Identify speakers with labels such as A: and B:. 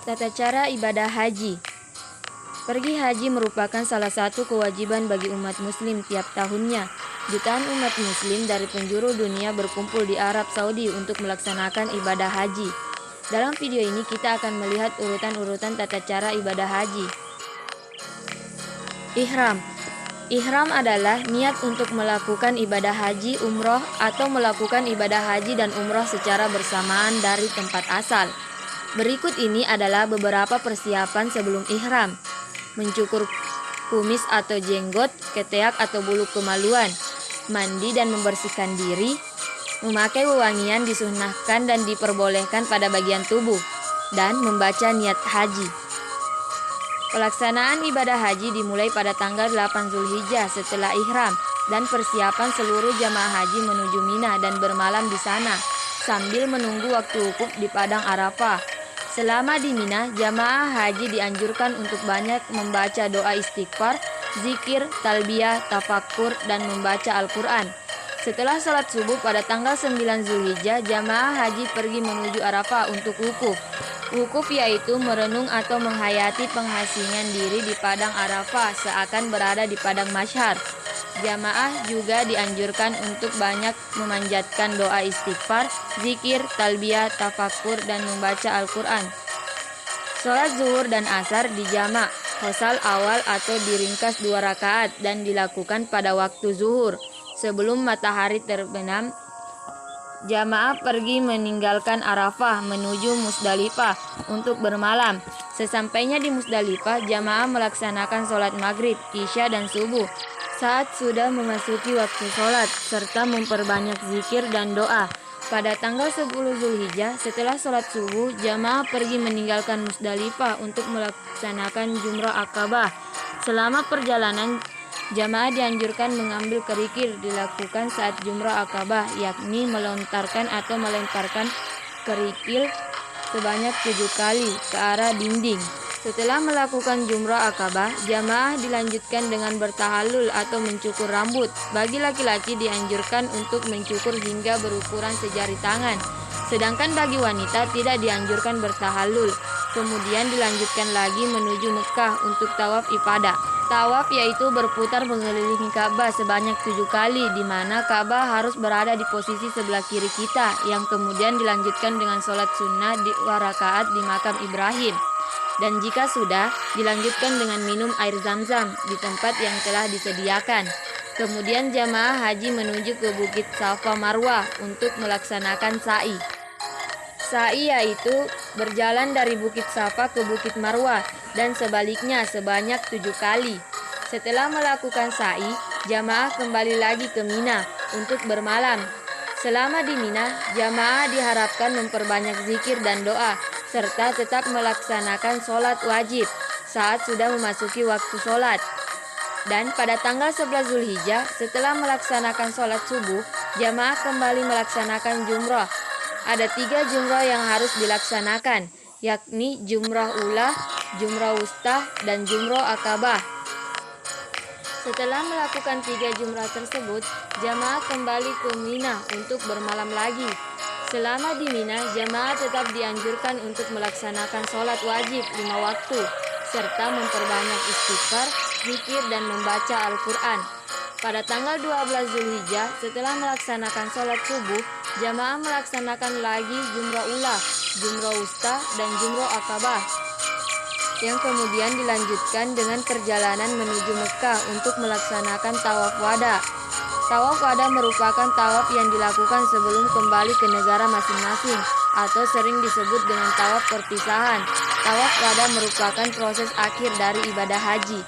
A: Tata cara ibadah haji. Pergi haji merupakan salah satu kewajiban bagi umat muslim tiap tahunnya. Jutaan umat muslim dari penjuru dunia berkumpul di Arab Saudi untuk melaksanakan ibadah haji. Dalam video ini kita akan melihat urutan-urutan tata cara ibadah haji. Ihram. Ihram adalah niat untuk melakukan ibadah haji, umroh, atau melakukan ibadah haji dan umroh secara bersamaan dari tempat asal. Berikut ini adalah beberapa persiapan sebelum ihram. Mencukur kumis atau jenggot, ketiak atau bulu kemaluan, mandi dan membersihkan diri, memakai wewangian disunnahkan dan diperbolehkan pada bagian tubuh, dan membaca niat haji. Pelaksanaan ibadah haji dimulai pada tanggal 8 Zulhijjah setelah ihram, dan persiapan seluruh jamaah haji menuju Mina dan bermalam di sana, sambil menunggu waktu wukuf di Padang Arafah. Selama di Mina, jamaah haji dianjurkan untuk banyak membaca doa istighfar, zikir, talbiyah, tafakkur, dan membaca Al-Quran. Setelah sholat subuh pada tanggal 9 Zulhijjah, jamaah haji pergi menuju Arafah untuk wukuf. Wukuf yaitu merenung atau menghayati penghasingan diri di Padang Arafah seakan berada di Padang Masyhar. Jamaah juga dianjurkan untuk banyak memanjatkan doa istighfar, zikir, talbiyah, tafakkur, dan membaca Al-Quran. Sholat zuhur dan asar dijamak, qasal awal atau diringkas 2 rakaat dan dilakukan pada waktu zuhur. Sebelum matahari terbenam, jamaah pergi meninggalkan Arafah menuju Musdalifah untuk bermalam. Sesampainya di Musdalifah, jamaah melaksanakan sholat maghrib, isya, dan subuh. Saat sudah memasuki waktu sholat, serta memperbanyak zikir dan doa. Pada tanggal 10 Zulhijjah, setelah sholat subuh, jamaah pergi meninggalkan Musdalifah untuk melaksanakan Jumrah Aqabah. Selama perjalanan, jamaah dianjurkan mengambil kerikil dilakukan saat Jumrah Aqabah, yakni melontarkan atau melemparkan kerikil sebanyak 7 kali ke arah dinding. Setelah melakukan Jumrah Aqabah, jamaah dilanjutkan dengan bertahallul atau mencukur rambut. Bagi laki-laki dianjurkan untuk mencukur hingga berukuran sejari tangan, sedangkan bagi wanita tidak dianjurkan bertahallul. Kemudian dilanjutkan lagi menuju Mekah untuk tawaf ifadah. Tawaf yaitu berputar mengelilingi Ka'bah sebanyak 7 kali, di mana Ka'bah harus berada di posisi sebelah kiri kita, yang kemudian dilanjutkan dengan sholat sunnah 2 rakaat di makam Ibrahim. Dan jika sudah, dilanjutkan dengan minum air zam-zam di tempat yang telah disediakan. Kemudian jamaah haji menuju ke Bukit Safa Marwah untuk melaksanakan sa'i. Sa'i yaitu berjalan dari Bukit Safa ke Bukit Marwah dan sebaliknya sebanyak 7 kali. Setelah melakukan sa'i, jamaah kembali lagi ke Mina untuk bermalam. Selama di Mina, jamaah diharapkan memperbanyak zikir dan doa, serta tetap melaksanakan sholat wajib saat sudah memasuki waktu sholat. Dan pada tanggal 11 Zulhijjah, setelah melaksanakan sholat subuh, jamaah kembali melaksanakan jumrah. Ada 3 jumrah yang harus dilaksanakan, yakni jumrah ula, jumrah wusta, dan jumrah akabah. Setelah melakukan 3 jumrah tersebut, jamaah kembali ke Mina untuk bermalam lagi. Selama di Mina, jamaah tetap dianjurkan untuk melaksanakan sholat wajib 5 waktu, serta memperbanyak istighfar, zikir, dan membaca Al-Quran. Pada tanggal 12 Zulhijjah, setelah melaksanakan sholat subuh, jamaah melaksanakan lagi jumrah ula, jumrah wusta, dan jumrah akabah, yang kemudian dilanjutkan dengan perjalanan menuju Mekah untuk melaksanakan tawaf wada. Tawaf wada merupakan tawaf yang dilakukan sebelum kembali ke negara masing-masing, atau sering disebut dengan tawaf perpisahan. Tawaf wada merupakan proses akhir dari ibadah haji.